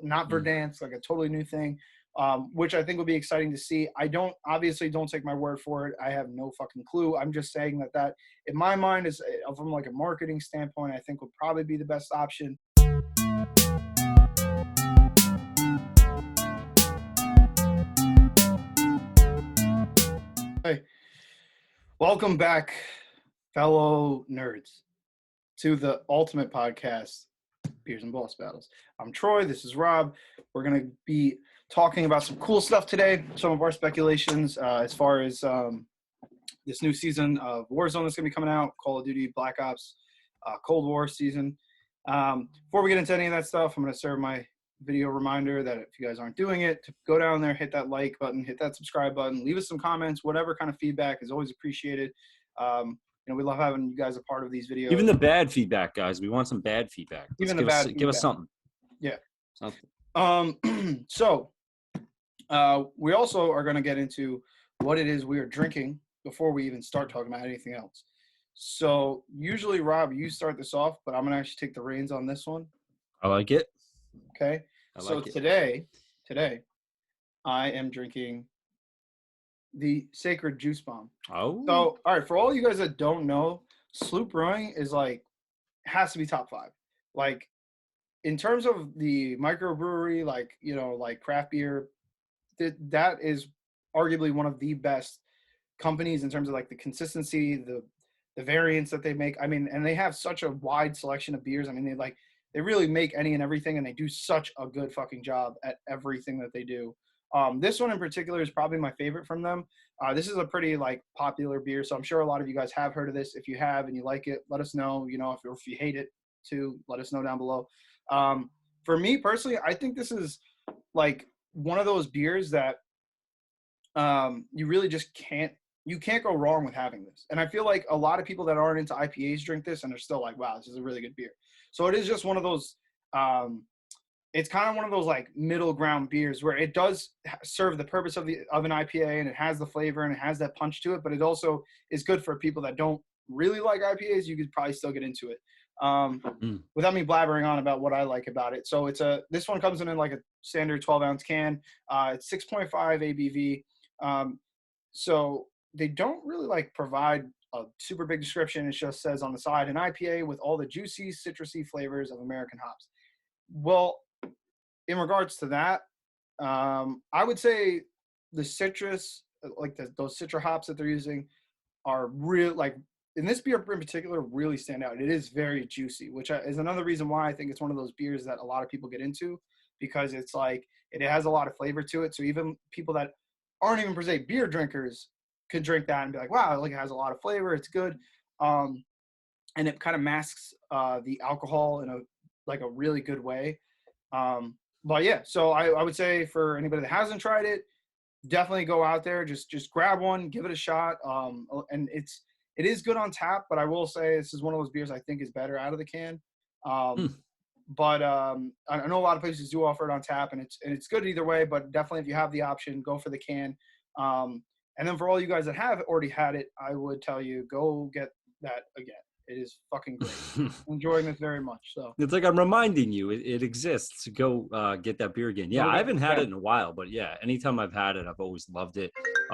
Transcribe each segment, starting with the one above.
not Verdansk, like a totally new thing, which I think will be exciting to see. I don't take my word for it. I have no fucking clue. I'm just saying that in my mind is from like a marketing standpoint, I think would probably be the best option. Hey, welcome back, fellow nerds, to the ultimate podcast, Beers and Boss Battles. I'm Troy. This is Rob. We're going to be talking about some cool stuff today, some of our speculations as far as this new season of Warzone that's going to be coming out, Call of Duty, Black Ops, Cold War season. Before we get into any of that stuff, I'm going to serve my video reminder that if you guys aren't doing it, to go down there, hit that like button, hit that subscribe button, leave us some comments. Whatever kind of feedback is always appreciated. We love having you guys a part of these videos. Even the bad feedback, guys. We want some bad feedback. Give us something. Yeah. Something. So we also are going to get into what it is we are drinking before we even start talking about anything else. So usually, Rob, you start this off, but I'm going to actually take the reins on this one. I like it. Okay. Today, I am drinking the Sacred Juice Bomb. Oh. So, all right, for all you guys that don't know, Sloop Brewing is has to be top 5. Like, in terms of the microbrewery, like craft beer, that is arguably one of the best companies in terms of like the consistency, the variants that they make. I mean, and they have such a wide selection of beers. I mean, they really make any and everything, and they do such a good fucking job at everything that they do. This one in particular is probably my favorite from them. This is a pretty popular beer, so I'm sure a lot of you guys have heard of this. If you have and you like it, let us know. If you hate it too, let us know down below. For me personally, I think this is one of those beers that you really just can't go wrong with having this. And I feel like a lot of people that aren't into IPAs drink this and they're still like, wow, this is a really good beer. So it is just one of those, it's kind of one of those middle ground beers where it does serve the purpose of an IPA, and it has the flavor and it has that punch to it, but it also is good for people that don't really like IPAs. You could probably still get into it without me blabbering on about what I like about it. So this one comes in a standard 12-ounce can. It's 6.5 ABV. So they don't really provide a super big description. It just says on the side, an IPA with all the juicy, citrusy flavors of American hops. Well, in regards to that, I would say the citrus, those citra hops that they're using are real, in this beer in particular, really stand out. It is very juicy, which is another reason why I think it's one of those beers that a lot of people get into, because it's it has a lot of flavor to it. So even people that aren't even per se beer drinkers could drink that and be like, wow, it has a lot of flavor. It's good. And it kind of masks the alcohol in a really good way. But yeah, so I would say for anybody that hasn't tried it, definitely go out there, just grab one, give it a shot. And it is good on tap, but I will say this is one of those beers I think is better out of the can. But I know a lot of places do offer it on tap, and it's good either way. But definitely, if you have the option, go for the can. And then for all you guys that have already had it, I would tell you, go get that again. It is fucking great. Enjoying this very much. So it's I'm reminding you, it exists. Go get that beer again. Yeah, I haven't had it in a while, but yeah, anytime I've had it, I've always loved it.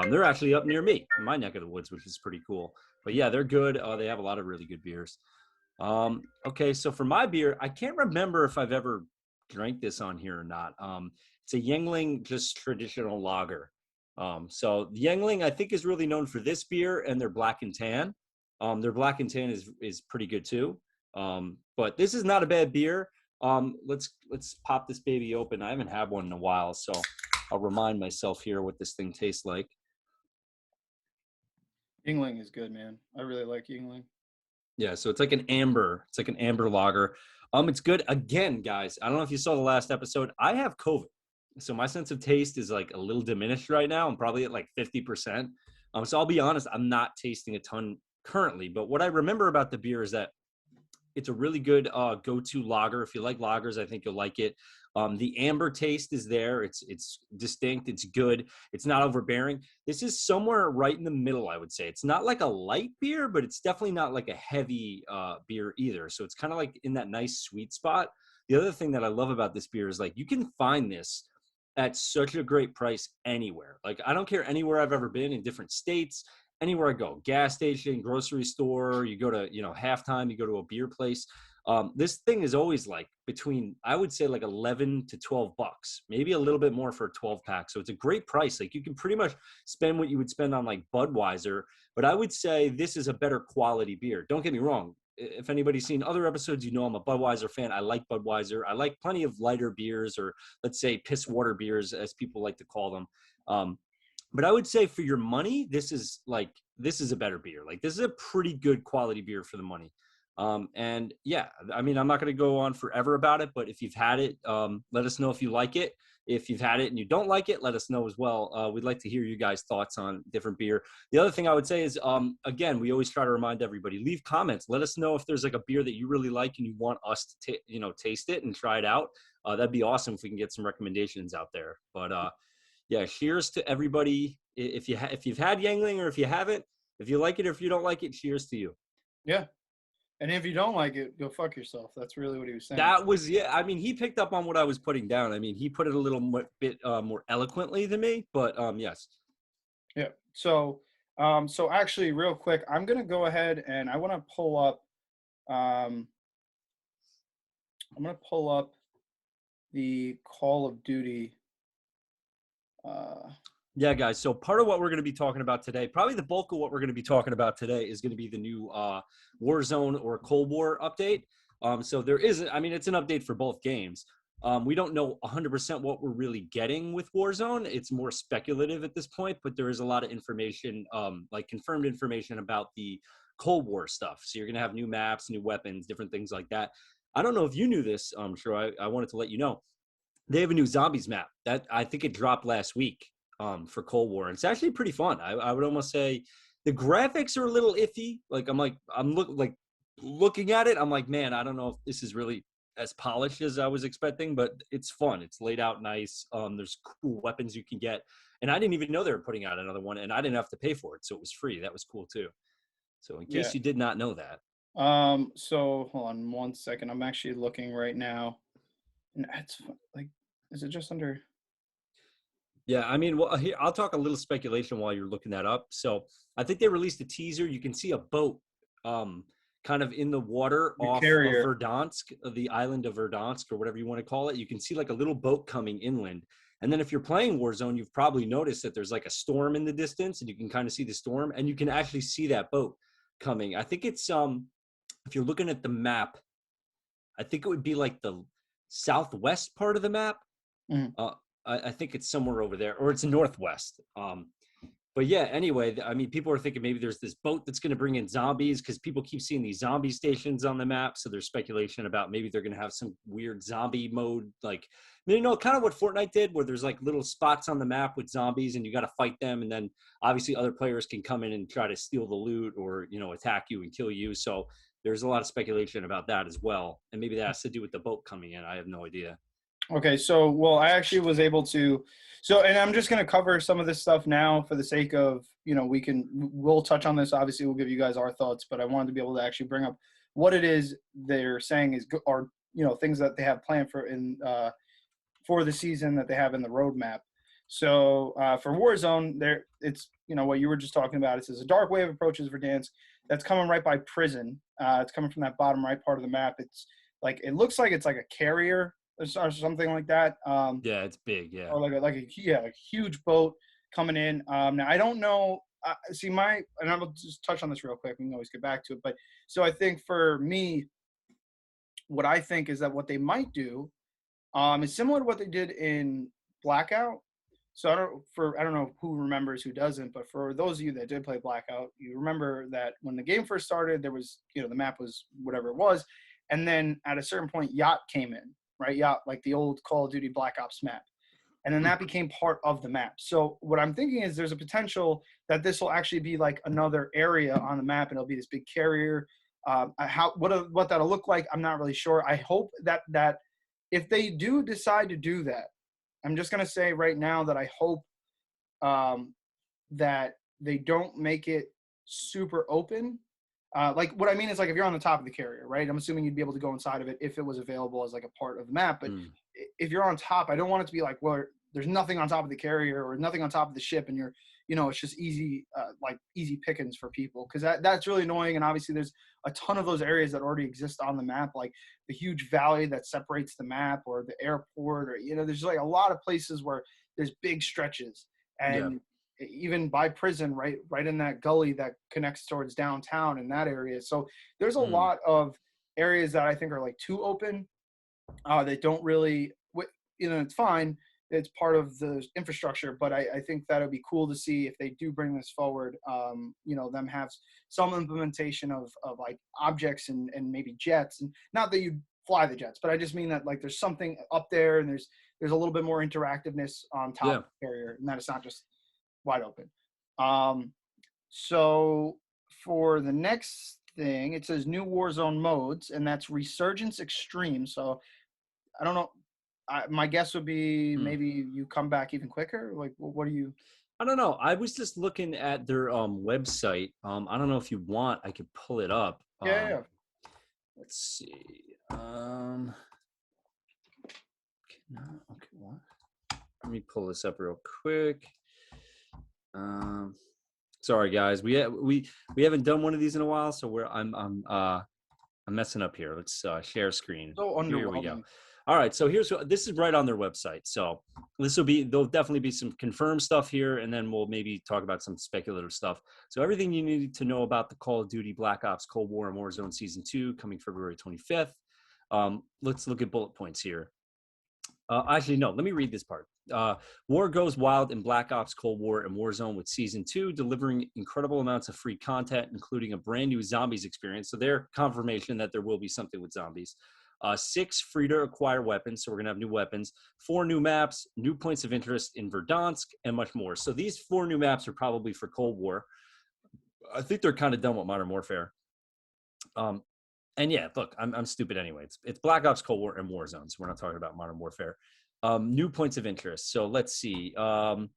They're actually up near me in my neck of the woods, which is pretty cool. But yeah, they're good. They have a lot of really good beers. Okay, so for my beer, I can't remember if I've ever drank this on here or not. It's a Yuengling, just traditional lager. So the Yuengling, I think, is really known for this beer and their black and tan. Their black and tan is pretty good too. But this is not a bad beer. Let's pop this baby open. I haven't had one in a while, so I'll remind myself here what this thing tastes like. Yuengling is good, man. I really like Yuengling. Yeah, so it's like an amber. It's like an amber lager. It's good. Again, guys, I don't know if you saw the last episode. I have COVID, so my sense of taste is a little diminished right now. I'm probably at 50%. So I'll be honest, I'm not tasting a ton currently. But what I remember about the beer is that it's a really good go-to lager. If you like lagers, I think you'll like it. The amber taste is there. It's distinct. It's good. It's not overbearing. This is somewhere right in the middle, I would say. It's not like a light beer, but it's definitely not like a heavy beer either. So it's kind of in that nice sweet spot. The other thing that I love about this beer is like you can find this at such a great price anywhere. Like I don't care anywhere I've ever been in different states, anywhere I go, gas station, grocery store, you go to, halftime, you go to a beer place. This thing is always like between, I would say like 11 to 12 bucks, maybe a little bit more for a 12 pack. So it's a great price. Like you can pretty much spend what you would spend on like Budweiser, but I would say this is a better quality beer. Don't get me wrong. If anybody's seen other episodes, I'm a Budweiser fan. I like Budweiser. I like plenty of lighter beers, or let's say piss water beers, as people like to call them. But I would say for your money, this is a better beer. Like this is a pretty good quality beer for the money. And yeah, I mean, I'm not going to go on forever about it, but if you've had it, let us know if you like it. If you've had it and you don't like it, let us know as well. We'd like to hear you guys' thoughts on different beer. The other thing I would say is, again, we always try to remind everybody, leave comments. Let us know if there's like a beer that you really like and you want us to, taste it and try it out. That'd be awesome if we can get some recommendations out there. But yeah, cheers to everybody. If you've had Yangling, or if you haven't, if you like it or if you don't like it, cheers to you. Yeah. And if you don't like it, go fuck yourself. That's really what he was saying. That was, yeah. I mean, he picked up on what I was putting down. I mean, he put it a little bit more eloquently than me, but yes. Yeah. So actually, real quick, I'm gonna go ahead and I want to pull up. I'm gonna pull up the Call of Duty. Yeah, guys. So part of what we're going to be talking about today, probably the bulk of what we're going to be talking about today, is going to be the new Warzone or Cold War update. So there is, I mean, it's an update for both games. We don't know 100% what we're really getting with Warzone. It's more speculative at this point, but there is a lot of information, like confirmed information about the Cold War stuff. So you're going to have new maps, new weapons, different things like that. I don't know if you knew this, sure. I wanted to let you know. They have a new zombies map that I think it dropped last week. For Cold War. And it's actually pretty fun. I would almost say the graphics are a little iffy. Like I'm looking at it. I'm like, man, I don't know if this is really as polished as I was expecting, but it's fun. It's laid out nice. There's cool weapons you can get. And I didn't even know they were putting out another one, and I didn't have to pay for it. So it was free. That was cool too. So in case you did not know that. So hold on 1 second. I'm actually looking right now. And it's like, is it just under? Yeah, I mean, well, here, I'll talk a little speculation while you're looking that up. So I think they released a teaser. You can see a boat kind of in the water off of Verdansk, the island of Verdansk, or whatever you want to call it. You can see like a little boat coming inland. And then if you're playing Warzone, you've probably noticed that there's like a storm in the distance, and you can kind of see the storm, and you can actually see that boat coming. I think it's, if you're looking at the map, I think it would be like the southwest part of the map. Mm-hmm. I think it's somewhere over there, or it's northwest. But yeah, anyway, I mean, people are thinking maybe there's this boat that's going to bring in zombies, because people keep seeing these zombie stations on the map. So there's speculation about maybe they're going to have some weird zombie mode, like, kind of what Fortnite did, where there's like little spots on the map with zombies and you got to fight them. And then obviously other players can come in and try to steal the loot, or, attack you and kill you. So there's a lot of speculation about that as well. And maybe that has to do with the boat coming in. I have no idea. Okay, so, well, I actually was able to, and I'm just going to cover some of this stuff now for the sake of, we'll touch on this. Obviously, we'll give you guys our thoughts, but I wanted to be able to actually bring up what it is they're saying are things that they have planned for the season that they have in the roadmap. So for Warzone, it's, what you were just talking about. It says a dark wave approaches Verdansk that's coming right by prison. It's coming from that bottom right part of the map. It's like, it looks like it's like a carrier or something like that. Yeah, it's big. Yeah, or like a huge boat coming in. Now I don't know. And I'll just touch on this real quick. We can always get back to it. But so I think for me, what I think is that what they might do is similar to what they did in Blackout. So I don't know who remembers, who doesn't, but for those of you that did play Blackout, you remember that when the game first started, there was, the map was whatever it was, and then at a certain point, Yacht came in. Right, yeah, like the old Call of Duty Black Ops map. And then that became part of the map. So what I'm thinking is there's a potential that this will actually be like another area on the map, and it'll be this big carrier. What that'll look like, I'm not really sure. I hope that if they do decide to do that, I'm just going to say right now that I hope that they don't make it super open. Like what I mean is like if you're on the top of the carrier, right? I'm assuming you'd be able to go inside of it if it was available as like a part of the map. But Mm, if you're on top, I don't want it to be like, well, there's nothing on top of the carrier or nothing on top of the ship, and you're, it's just easy, like easy pickings for people, because that's really annoying. And obviously, there's a ton of those areas that already exist on the map, like the huge valley that separates the map, or the airport, or there's like a lot of places where there's big stretches, yeah. and even by prison, right in that gully that connects towards downtown in that area. So there's a Mm, lot of areas that I think are like too open. They don't really, it's fine. It's part of the infrastructure, but I think that would be cool to see if they do bring this forward. Them have some implementation of like objects and maybe jets, and not that you fly the jets, but I just mean that like there's something up there, and there's a little bit more interactiveness on top yeah. of the carrier, and that it's not just wide open. Um, so for the next thing, it says new Warzone modes, and that's Resurgence Extreme. So I don't know. My guess would be Hmm. maybe you come back even quicker. Like, what do you? I don't know. I was just looking at their website. I don't know if you want, I could pull it up. Yeah, yeah. Let's see. Okay, no, okay, what? Let me pull this up real quick. Um, Sorry guys, we haven't done one of these in a while, so I'm messing up here. Let's share screen. So Here we go. underwhelming. All right, so this is right on their website. So there'll definitely be some confirmed stuff here, and then we'll maybe talk about some speculative stuff. So everything you need to know about the Call of Duty Black Ops Cold War and Warzone Season 2 coming February 25th. Let's look at bullet points here. Actually, no, let me read this part. War goes wild in Black Ops Cold War and Warzone with Season 2, delivering incredible amounts of free content, including a brand new zombies experience. So their confirmation that there will be something with zombies. 6 free-to-acquire weapons, so we're going to have new weapons. 4 new maps, new points of interest in Verdansk, and much more. So these 4 new maps are probably for Cold War. I think they're kind of done with Modern Warfare. And yeah, look, I'm stupid anyway. It's Black Ops Cold War and Warzone, so we're not talking about Modern Warfare. New points of interest. So let's see. We're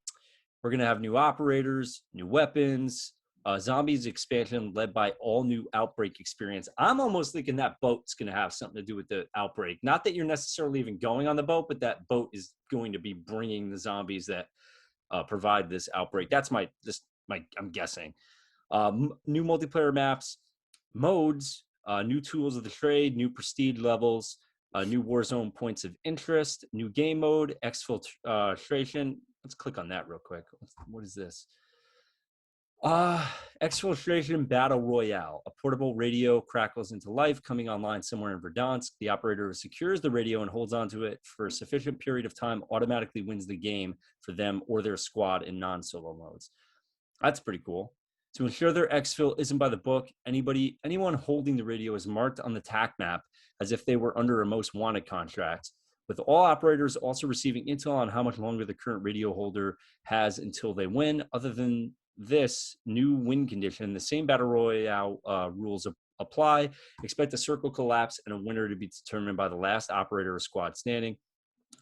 gonna have new operators, new weapons, zombies expansion led by all new outbreak experience. I'm almost thinking that boat's gonna have something to do with the outbreak. Not that you're necessarily even going on the boat, but that boat is going to be bringing the zombies that provide this outbreak. That's I'm guessing. New multiplayer maps, modes, new tools of the trade, new prestige levels, new Warzone points of interest, new game mode, exfiltration. Let's click on that real quick. What is this? Exfiltration Battle Royale. A portable radio crackles into life, coming online somewhere in Verdansk. The operator who secures the radio and holds onto it for a sufficient period of time automatically wins the game for them or their squad in non-solo modes. That's pretty cool. To ensure their exfil isn't by the book, anyone holding the radio is marked on the TAC map as if they were under a most wanted contract, with all operators also receiving intel on how much longer the current radio holder has until they win. Other than this new win condition, the same battle royale rules apply. Expect a circle collapse and a winner to be determined by the last operator or squad standing,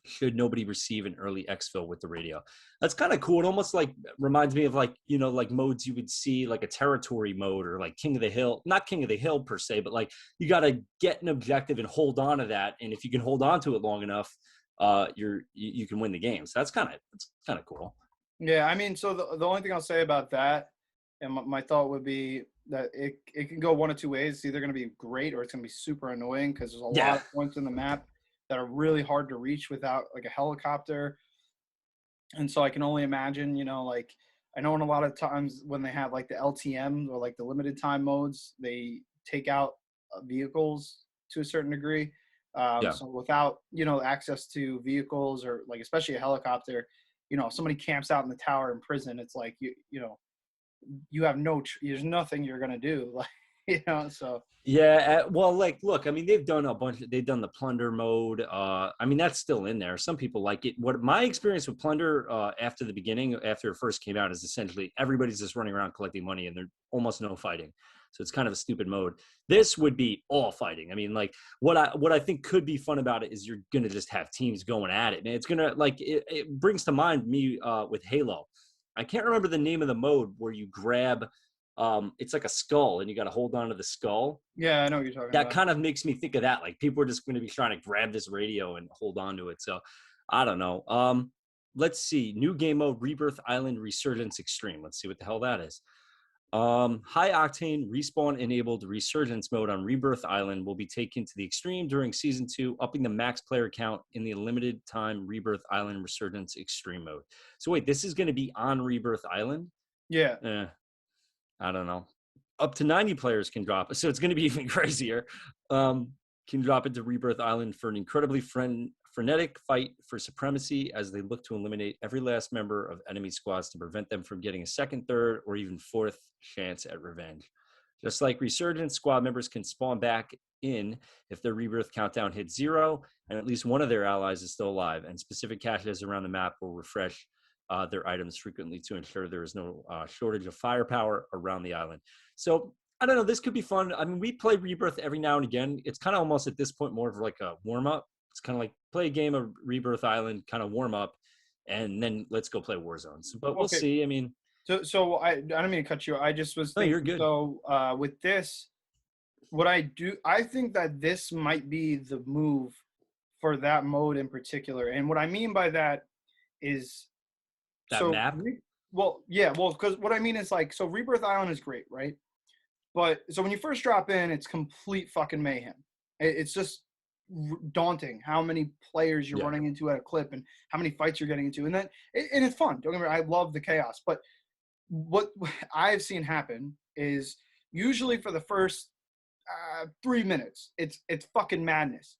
should nobody receive an early exfil with the radio. That's kind of cool. It almost like reminds me of like modes you would see, like a territory mode or like King of the Hill. Not King of the Hill per se, but like you got to get an objective and hold on to that. And if you can hold on to it long enough, you can win the game. So that's kind of cool. Yeah, I mean, so the only thing I'll say about that, and my thought would be that it can go one of two ways. It's either going to be great or it's going to be super annoying, because there's a lot Yeah. of points in the map that are really hard to reach without like a helicopter. And so I can only imagine, like I know in a lot of times when they have like the LTM or like the limited time modes, they take out vehicles to a certain degree. Yeah. So without, access to vehicles or like especially a helicopter, if somebody camps out in the tower in prison, it's like you have there's nothing you're gonna do, like so. Yeah, well, like, look, I mean, they've done they've done the plunder mode. I mean, that's still in there. Some people like it. What my experience with plunder after the beginning, after it first came out, is essentially everybody's just running around collecting money and there's almost no fighting. So it's kind of a stupid mode. This would be all fighting. I mean, like what I think could be fun about it is you're gonna just have teams going at it, man. It's gonna like it brings to mind me with Halo. I can't remember the name of the mode where you grab it's like a skull, and you got to hold on to the skull. Yeah, I know what you're talking That about. kind of makes me think of that. Like people are just going to be trying to grab this radio and hold on to it. So I don't know. Let's see. New game mode, Rebirth Island Resurgence Extreme. Let's see what the hell that is. High octane respawn enabled resurgence mode on Rebirth Island will be taken to the extreme during season 2, upping the max player count in the limited time Rebirth Island Resurgence Extreme mode. So wait, this is going to be on Rebirth Island? Yeah. I don't know. Up to 90 players can drop, so it's going to be even crazier. Can drop into Rebirth Island for an incredibly frenetic fight for supremacy as they look to eliminate every last member of enemy squads to prevent them from getting a second, third, or even fourth chance at revenge. Just like Resurgence, squad members can spawn back in if their Rebirth countdown hits 0 and at least one of their allies is still alive, and specific caches around the map will refresh their items frequently to ensure there is no shortage of firepower around the island. So I don't know. This could be fun. I mean, we play Rebirth every now and again. It's kind of almost at this point more of like a warm up. It's kind of like play a game of Rebirth Island, kind of warm up, and then let's go play Warzone. So, but we'll see. I mean, so I don't mean to cut you. I just was thinking, you're good. So with this, I think that this might be the move for that mode in particular. And what I mean by that is that map. Because what I mean is like, so Rebirth Island is great, right? But so when you first drop in, it's complete fucking mayhem. It's just daunting how many players you're running into at a clip and how many fights you're getting into. And then and it's fun. Don't get me wrong, I love the chaos. But what I've seen happen is usually for the first 3 minutes, it's fucking madness.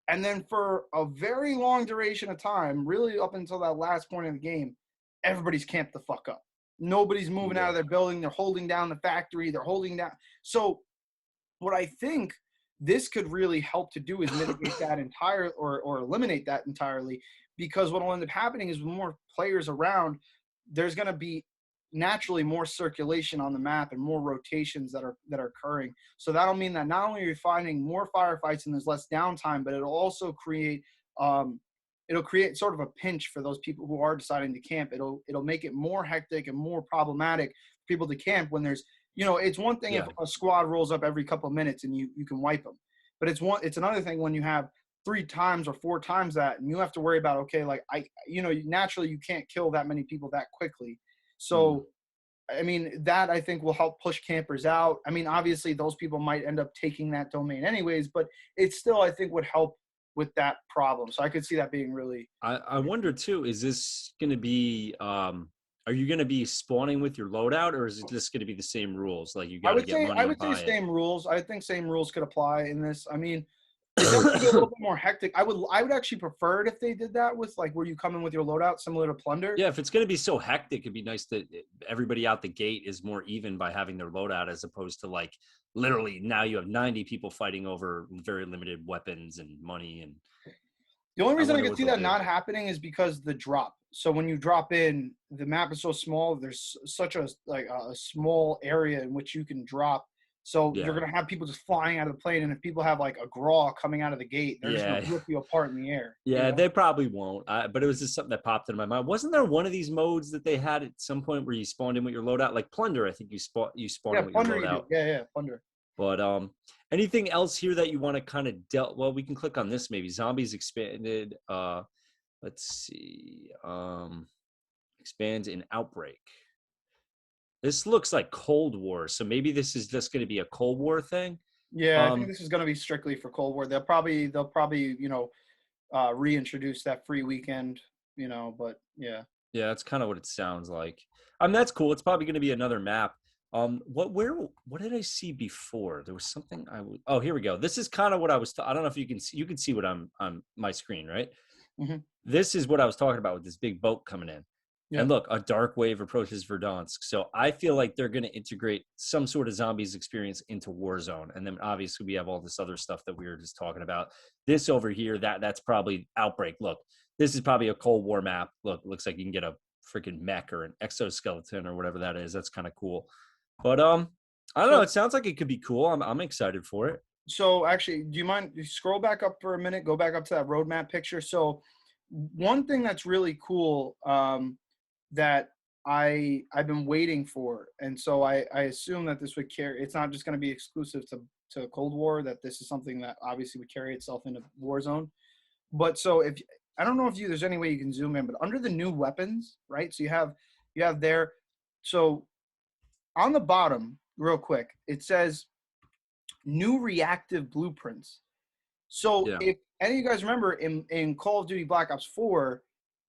And then for a very long duration of time, really up until that last point of the game, everybody's camped the fuck up. Nobody's moving out of their building. They're holding down the factory. They're holding down. So what I think this could really help to do is mitigate that or eliminate that entirely, because what will end up happening is with more players around, there's going to be naturally more circulation on the map and more rotations that are occurring. So that'll mean that not only are you finding more firefights and there's less downtime, but it'll also create sort of a pinch for those people who are deciding to camp. It'll make it more hectic and more problematic for people to camp when there's, it's one thing if a squad rolls up every couple of minutes and you can wipe them, but it's another thing when you have 3 times or 4 times that, and you have to worry about, okay, like naturally you can't kill that many people that quickly. So, I mean, that I think will help push campers out. I mean, obviously those people might end up taking that domain anyways, but it still, I think, would help with that problem. So I could see that being really. I wonder too, is this going to be, are you going to be spawning with your loadout, or is it just going to be the same rules? Like you got to get money. I would say same rules. I think same rules could apply in this. I mean, it's definitely a little bit more hectic. I would actually prefer it if they did that with like where you come in with your loadout similar to Plunder. Yeah, if it's going to be so hectic, it'd be nice that everybody out the gate is more even by having their loadout, as opposed to like literally now you have 90 people fighting over very limited weapons and money. And the only reason I can see that not happening is because the drop. So when you drop in, the map is so small. There's such a small area in which you can drop. So you're going to have people just flying out of the plane. And if people have like a graw coming out of the gate, they're just going to rip you apart in the air. Yeah, they probably won't. But it was just something that popped into my mind. Wasn't there one of these modes that they had at some point where you spawned in with your loadout? Like Plunder, I think you spawned with Plunder, your loadout. Yeah, Plunder. But anything else here that you want to kind of well, we can click on this maybe. Zombies expanded. Let's see. Expands in Outbreak. This looks like Cold War, so maybe this is just going to be a Cold War thing. Yeah, I think this is going to be strictly for Cold War. They'll probably reintroduce that free weekend, but yeah. Yeah, that's kind of what it sounds like. That's cool. It's probably going to be another map. What did I see before? There was something oh, here we go. This is kind of what I was I don't know if you can see what I'm on my screen, right? Mm-hmm. This is what I was talking about with this big boat coming in. Yeah. And look, a dark wave approaches Verdansk. So I feel like they're going to integrate some sort of zombies experience into Warzone. And then obviously we have all this other stuff that we were just talking about. This over here, that's probably Outbreak. Look, this is probably a Cold War map. Look, it looks like you can get a freaking mech or an exoskeleton or whatever that is. That's kind of cool. But I don't know. It sounds like it could be cool. I'm excited for it. So actually, do you mind scroll back up for a minute? Go back up to that roadmap picture. So one thing that's really cool that I've been waiting for, and so I assume that this would carry. It's not just going to be exclusive to Cold War. That this is something that obviously would carry itself into Warzone. But so if I don't know if there's any way you can zoom in, but under the new weapons, right? So you have there. So on the bottom, real quick, it says new reactive blueprints. So Yeah. if any of you guys remember in Call of Duty Black Ops 4,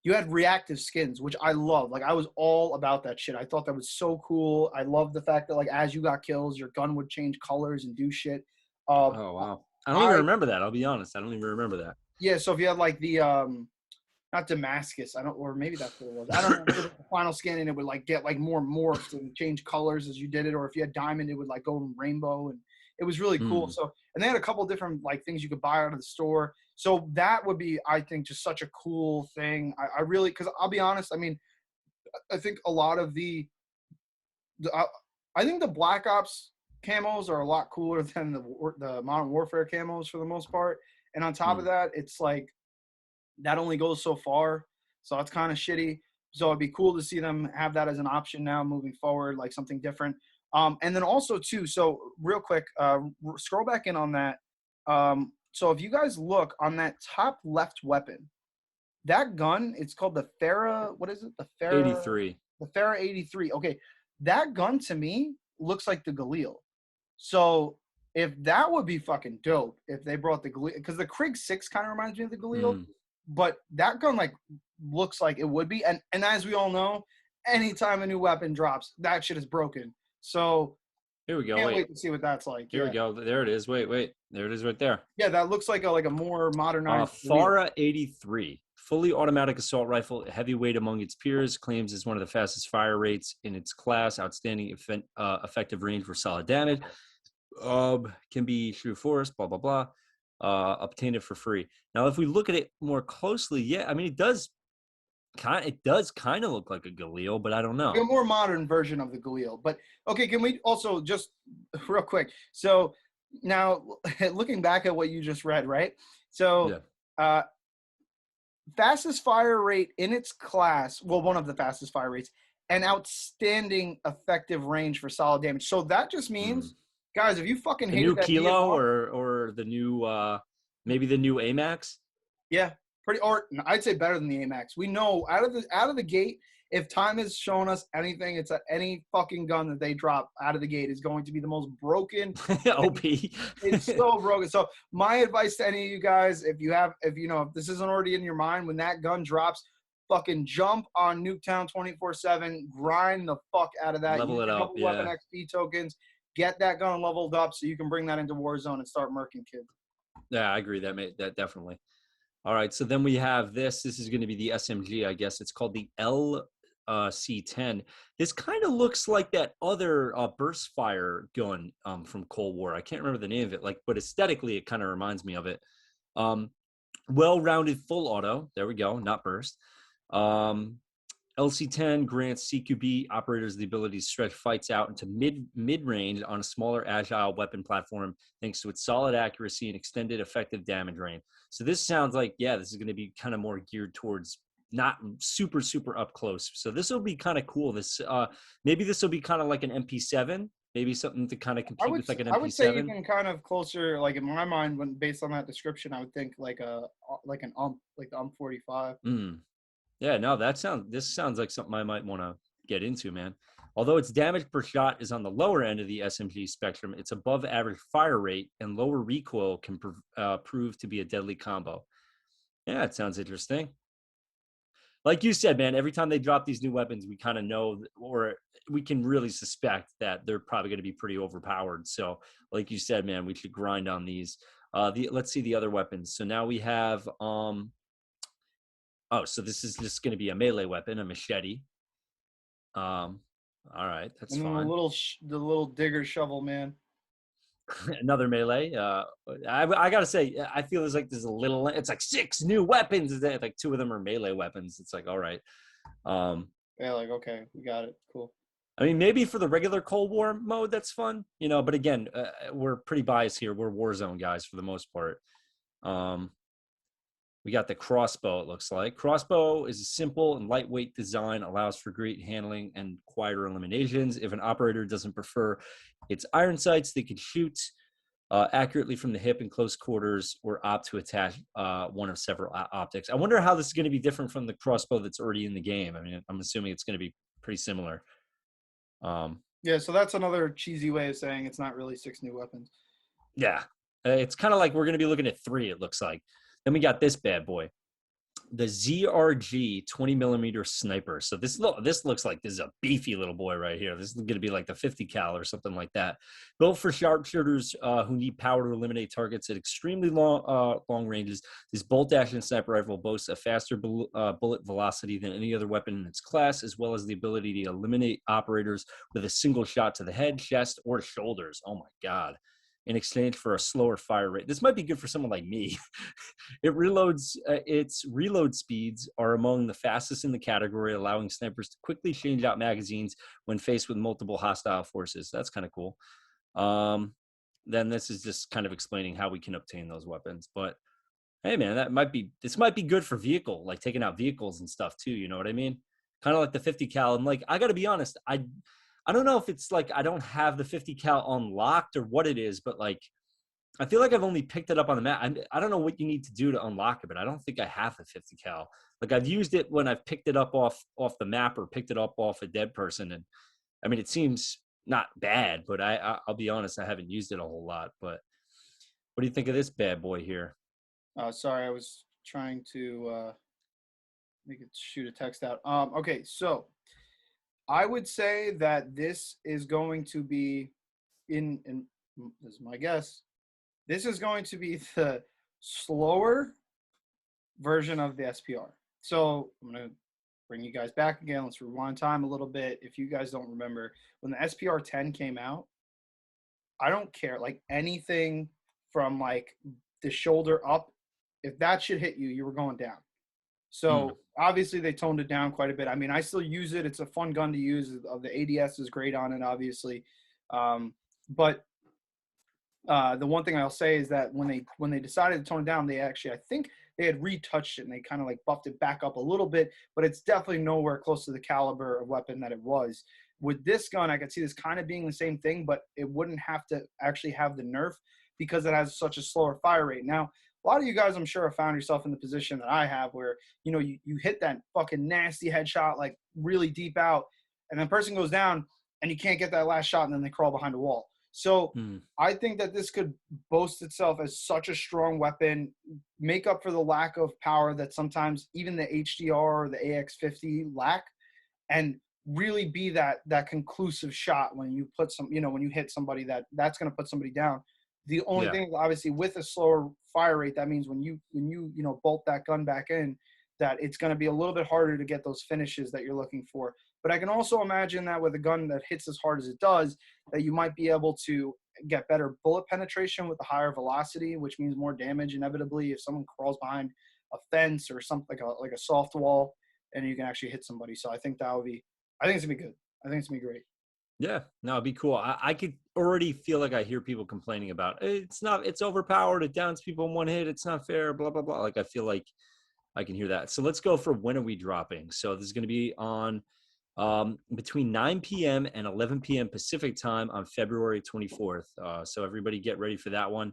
you had reactive skins, which I love. Like I was all about that shit. I thought that was so cool. I love the fact that like as you got kills, your gun would change colors and do shit. Uh, Oh wow. I don't even I remember that. I'll be honest. I don't even remember that. yeah. So if you had like the not Damascus, I don't, or maybe that's what it was. I don't know. It was like the final skin, and it would like get like more morphed and change colors as you did it. Or if you had diamond, it would like go in rainbow, and it was really cool. Hmm. So, and they had a couple different like things you could buy out of the store. So that would be, I think, just such a cool thing. I really, because I'll be honest. I mean, I think a lot of I think the Black Ops camos are a lot cooler than the Modern Warfare camos for the most part. And on top of Hmm. that, it's like that only goes so far. So it's kind of shitty. So it'd be cool to see them have that as an option now moving forward, like something different. And then also too, so real quick, scroll back in on that. So if you guys look on that top left weapon, that gun, it's called the Farah. What is it? '83. The Farah 83. Okay, that gun to me looks like the Galil. So if that would be fucking dope if they brought the Galil, because the Krig 6 kind of reminds me of the Galil, Hmm. but that gun like looks like it would be. And as we all know, anytime a new weapon drops, that shit is broken. So Here we go. can't Wait. wait to see what that's like. Here we Yeah. go. There it is. Wait. There it is right there. Yeah, that looks like a more modernized Galil. Farah 83, fully automatic assault rifle, heavyweight among its peers, claims it's one of the fastest fire rates in its class, outstanding effective range for solid damage. Can be true force, blah, blah, blah. Obtain it for free. Now, if we look at it more closely, yeah, I mean, it does kind of look like a Galil, but I don't Like a know. more modern version of the Galil. But okay, can we also just real quick? So now looking back at what you just read, right? So Yeah. uh fastest fire rate in its class, well, one of the fastest fire rates, and outstanding effective range for solid damage. So that just Hmm. means, guys, if you fucking The hated new that Kilo DMR, or the new maybe the new Amax. yeah, pretty, or I'd say better than the Amax. We know out of the gate, if time has shown us anything, it's that any fucking gun that they drop out of the gate is going to be the most broken. OP. It's so broken. So my advice to any of you guys, if this isn't already in your mind, when that gun drops, fucking jump on Nuketown 24/7, grind the fuck out of that. Level Use it your up. double weapon Yeah. XP tokens, get that gun leveled up so you can bring that into Warzone and start murking kids. Yeah, I agree. That definitely. All right. So then we have this. This is going to be the SMG, I guess. It's called the LC10. This kind of looks like that other burst fire gun from Cold War. I can't remember the name of it. Like, but aesthetically, it kind of reminds me of it. Um, well-rounded full auto. There we go. Not burst. Um, LC10 grants CQB operators the ability to stretch fights out into mid-range on a smaller agile weapon platform thanks to its solid accuracy and extended effective damage range. So this sounds like, yeah, this is going to be kind of more geared towards not super up close. So this will be kind of cool. Maybe this will be kind of like an MP7, maybe something to kind of I compete would with like an I would say MP7. even kind of closer, like in my mind, when based on that description, I would think like an like the 45. Mm. Yeah, no, this sounds like something I might want to get into, man. Although its damage per shot is on the lower end of the SMG spectrum, its above average fire rate and lower recoil can prove to be a deadly combo. Yeah, it sounds interesting. Like you said, man, every time they drop these new weapons, we kind of know, or we can really suspect that they're probably going to be pretty overpowered. So, like you said, man, we should grind on these. Let's see the other weapons. So now we have oh, so this is just going to be a melee weapon, a machete. Um, all right, that's And then fine. the little digger shovel, man. Another melee. I gotta say, I feel there's a little. It's like 6 new weapons. Like 2 of them are melee weapons. It's like all right. Um, Yeah, like okay, we got it. Cool. I mean, maybe for the regular Cold War mode, that's fun, you know. But again, we're pretty biased here. We're Warzone guys for the most part. Um, We got the Crossbow, it looks like. Crossbow is a simple and lightweight design, allows for great handling and quieter eliminations. If an operator doesn't prefer its iron sights, they can shoot accurately from the hip in close quarters or opt to attach one of several optics. I wonder how this is going to be different from the Crossbow that's already in the game. I mean, I'm assuming it's going to be pretty similar. Yeah, so that's another cheesy way of saying it's not really 6 new weapons. Yeah, it's kind of like we're going to be looking at 3, it looks like. Then we got this bad boy, the ZRG 20 millimeter sniper. So this looks like this is a beefy little boy right here. This is going to be like the 50 cal or something like that. Built for sharpshooters who need power to eliminate targets at extremely long ranges. This bolt action sniper rifle boasts a faster bullet velocity than any other weapon in its class, as well as the ability to eliminate operators with a single shot to the head, chest, or shoulders. Oh my god. In exchange for a slower fire rate. This might be good for someone like me. Its reload speeds are among the fastest in the category, allowing snipers to quickly change out magazines when faced with multiple hostile forces. That's kind of cool. Then this is just kind of explaining how we can obtain those weapons. But hey, man, this might be good for vehicle, like taking out vehicles and stuff too. You know what I mean? Kind of like the 50 cal. And like, I got to be honest, I don't know if it's like I don't have the 50 cal unlocked or what it is, but like I feel like I've only picked it up on the map. I don't know what you need to do to unlock it, but I don't think I have the 50 cal. Like I've used it when I've picked it up off the map or picked it up off a dead person, and I mean it seems not bad, but I'll be honest, I haven't used it a whole lot. But what do you think of this bad boy here? Sorry, I was trying to make it shoot a text out. Okay, so I would say that this is going to be in this is my guess. This is going to be the slower version of the SPR. So I'm going to bring you guys back again. Let's rewind time a little bit. If you guys don't remember, when the SPR 10 came out, I don't care. Like anything from like the shoulder up, if that should hit you, you were going down. So obviously they toned it down quite a bit. I mean, I still use it. It's a fun gun to use. The ADS is great on it, obviously. But the one thing I'll say is that when they decided to tone it down, they actually, I think they had retouched it and they kind of like buffed it back up a little bit, but it's definitely nowhere close to the caliber of weapon that it was. With this gun, I could see this kind of being the same thing, but it wouldn't have to actually have the nerf because it has such a slower fire rate. Now, a lot of you guys, I'm sure, have found yourself in the position that I have where, you know, you hit that fucking nasty headshot, like really deep out, and the person goes down and you can't get that last shot and then they crawl behind a wall. So I think that this could boast itself as such a strong weapon, make up for the lack of power that sometimes even the HDR or the AX50 lack, and really be that conclusive shot when you put some, you know, when you hit somebody that's going to put somebody down. The only thing, obviously, with a slower fire rate, that means when you bolt that gun back in, that it's going to be a little bit harder to get those finishes that you're looking for. But I can also imagine that with a gun that hits as hard as it does, that you might be able to get better bullet penetration with a higher velocity, which means more damage inevitably if someone crawls behind a fence or something like a soft wall, and you can actually hit somebody. So I think I think it's gonna be good. I think it's gonna be great. Yeah, no, it'd be cool. I could already feel like I hear people complaining about it's overpowered, it downs people in one hit, it's not fair, blah blah blah. Like I feel like I can hear that. So let's go for when are we dropping. So this is going to be on between 9 p.m. and 11 p.m. Pacific time on February 24th. So everybody get ready for that one.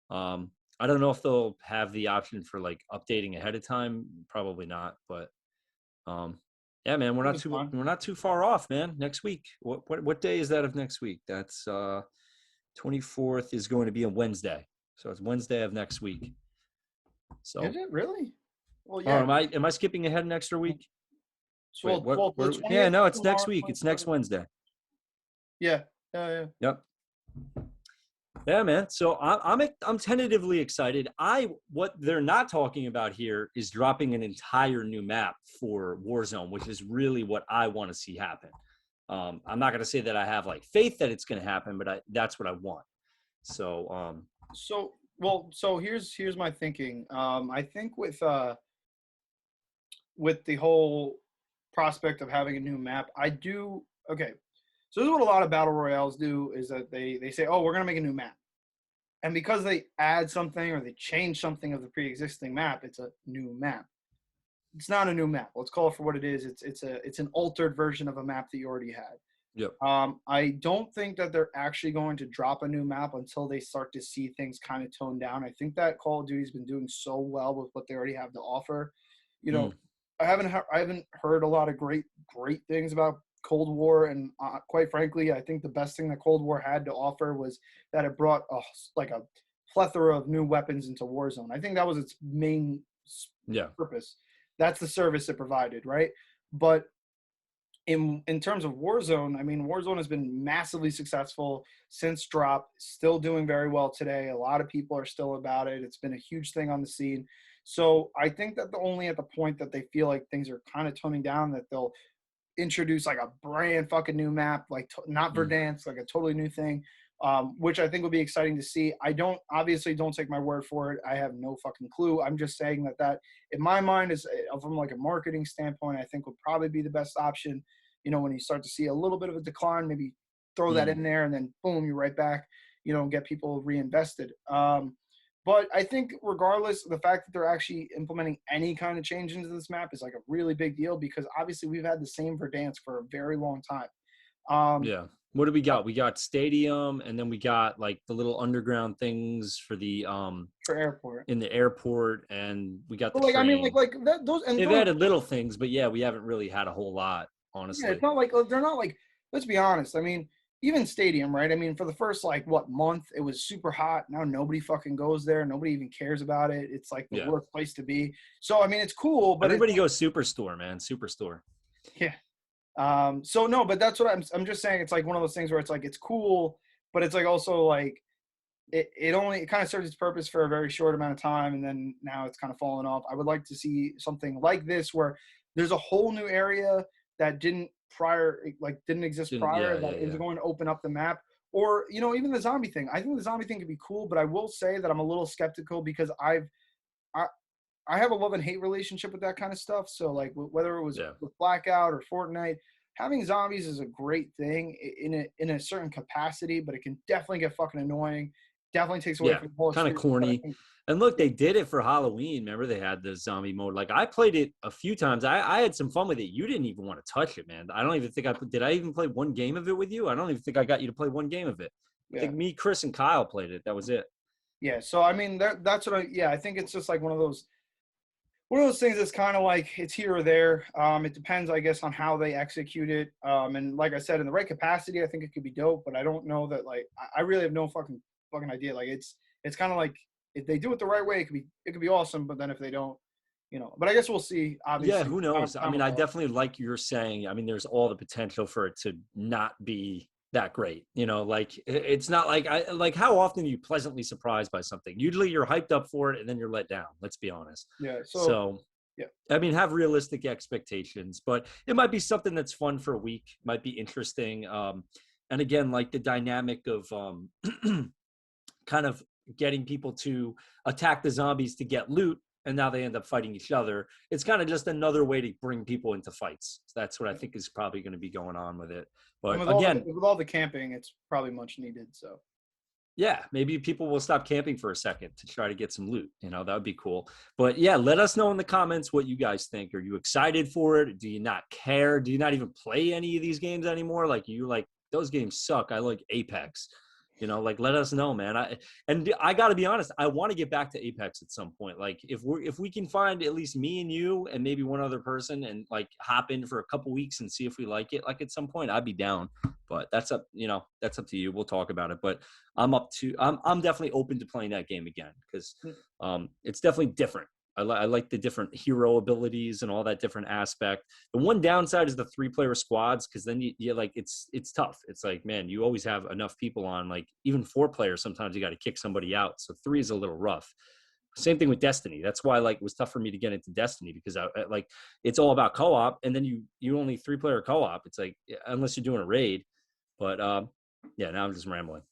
I don't know if they'll have the option for like updating ahead of time. Probably not, but yeah, man, we're not too far off, man. Next week. What day is that of next week? That's 24th is going to be a Wednesday. So it's Wednesday of next week. So is it really? Well, yeah. yeah. Am I skipping ahead an extra week? So, Wait, yeah, no, it's next week. It's next Wednesday. Yeah. Yeah. Yep. Yeah, man. So I'm tentatively excited. What they're not talking about here is dropping an entire new map for Warzone, which is really what I want to see happen. I'm not going to say that I have like faith that it's going to happen, but that's what I want. So So here's my thinking. I think with the whole prospect of having a new map, I do okay. So this is what a lot of battle royales do is that they say, oh, we're gonna make a new map, And because they add something or they change something of the pre-existing map, it's a new map. It's not a new map. Let's call it for what it is. It's an altered version of a map that you already had. Yep. I don't think that they're actually going to drop a new map until they start to see things kind of tone down. I think that Call of Duty's been doing so well with what they already have to offer. You know, Mm. I haven't heard a lot of great things about Cold War, and quite frankly, I think the best thing that Cold War had to offer was that it brought a plethora of new weapons into Warzone. I think that was its main Yeah. purpose. That's the service it provided, right? But in terms of Warzone, I mean, Warzone has been massively successful since drop, still doing very well today. A lot of people are still about it. It's been a huge thing on the scene. So I think that the only at the point that they feel like things are kind of toning down, that they'll introduce like a brand fucking new map, like not Mm. Verdansk, like a totally new thing, which I think will be exciting to see. I don't take my word for it. I have no fucking clue. I'm just saying that in my mind is from like a marketing standpoint, I think would probably be the best option. You know, when you start to see a little bit of a decline, maybe throw that Mm. in there and then boom, you're right back, you know, and get people reinvested. But I think regardless, the fact that they're actually implementing any kind of change into this map is like a really big deal because obviously we've had the same Verdansk for a very long time. Um, Yeah. What do we got? We got stadium, and then we got like the little underground things for the for airport. in the airport, and we got the But like I mean, train. like that, those and They've those. added little things, but yeah, we haven't really had a whole lot, Yeah, it's honestly. not like they're not like. Let's be honest. I mean, even stadium, right? I mean, for the first like what month, it was super hot. Now nobody fucking goes there. Nobody even cares about it. It's like the Yeah. worst place to be. So I mean, it's cool, but it's Everybody goes superstore, man. Superstore. yeah. So no, but that's what I'm just saying. It's like one of those things where it's like it's cool, but it's like also like it kind of serves its purpose for a very short amount of time, and then now it's kind of fallen off. I would like to see something like this where there's a whole new area that didn't exist Yeah, prior yeah, that is yeah. going to open up the map. Or, you know, even the zombie thing. I think the zombie thing could be cool, but I will say that I'm a little skeptical because I I have a love and hate relationship with that kind of stuff. So like whether it was Yeah. with Blackout or Fortnite, having zombies is a great thing in a certain capacity, but it can definitely get fucking annoying. Definitely takes away Yeah. from the whole Kind of experience. But I corny. think And look, they did it for Halloween. Remember, they had the zombie mode. Like I played it a few times. I had some fun with it. You didn't even want to touch it, man. I don't even think did. I even play one game of it with you. I don't even think I got you to play one game of it. I yeah, think me, Chris, and Kyle played it. That was it. yeah. So I mean that's what I think it's just like one of those things that's kind of like it's here or there. It depends, I guess, on how they execute it. And like I said, in the right capacity, I think it could be dope. But I don't know that. Like, I really have no fucking idea. Like, it's kind of like if they do it the right way, it could be awesome. But then if they don't, you know. But I guess we'll see. Yeah, Obviously, who knows? I time mean, will I tell. definitely like you're saying. I mean, there's all the potential for it to not be that great. You know, like it's not like I like how often are you pleasantly surprised by something. Usually you're hyped up for it and then you're let down. Let's be honest. Yeah. So So yeah. I mean, have realistic expectations, but it might be something that's fun for a week, might be interesting. And again, like the dynamic of kind of getting people to attack the zombies to get loot, and now they end up fighting each other. It's kind of just another way to bring people into fights. So that's what I think is probably going to be going on with it. And But again, with all the camping, it's probably much needed. So yeah, maybe people will stop camping for a second to try to get some loot. You know, that would be cool. But yeah, let us know in the comments what you guys think. Are you excited for it? Do you not care? Do you not even play any of these games anymore? Like you like those games suck. I like Apex. You know, like let us know, man. I got to be honest. I want to get back to Apex at some point. Like if we can find at least me and you and maybe one other person and like hop in for a couple weeks and see if we like it. Like at some point, I'd be down. But that's up. You know, that's up to you. We'll talk about it. But I'm definitely open to playing that game again because it's definitely different. I like the different hero abilities and all that different aspect. The one downside is the 3-player squads because then you like it's tough. It's like man, you always have enough people on. Like even 4 players, sometimes you got to kick somebody out. So 3 is a little rough. Same thing with Destiny. That's why like it was tough for me to get into Destiny because I like it's all about co-op, and then you only 3-player co-op. It's like unless you're doing a raid, but yeah. Now I'm just rambling.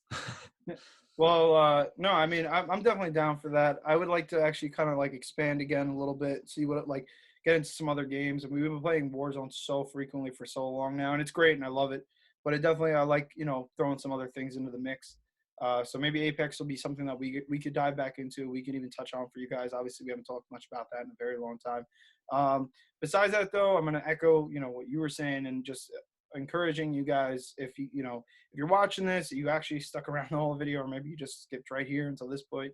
well, no, I mean, I'm definitely down for that. I would like to actually kind of like expand again a little bit, see what it like, get into some other games. And we've been playing Warzone so frequently for so long now, and it's great, and I love it. But it definitely, I like, you know, throwing some other things into the mix. So maybe Apex will be something that we could dive back into. We can even touch on for you guys. Obviously, we haven't talked much about that in a very long time. Besides that, though, I'm going to echo, what you were saying, and just encouraging you guys, if if you're watching this, you actually stuck around the whole video, or maybe you just skipped right here until this point,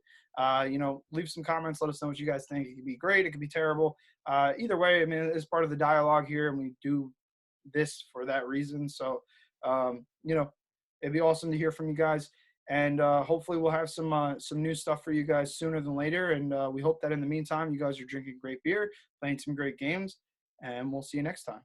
leave some comments. Let us know what you guys think. It could be great. It could be terrible. Either way, I mean, it's part of the dialogue here, and we do this for that reason. So, it'd be awesome to hear from you guys. And hopefully we'll have some new stuff for you guys sooner than later. And we hope that in the meantime, you guys are drinking great beer, playing some great games, and we'll see you next time.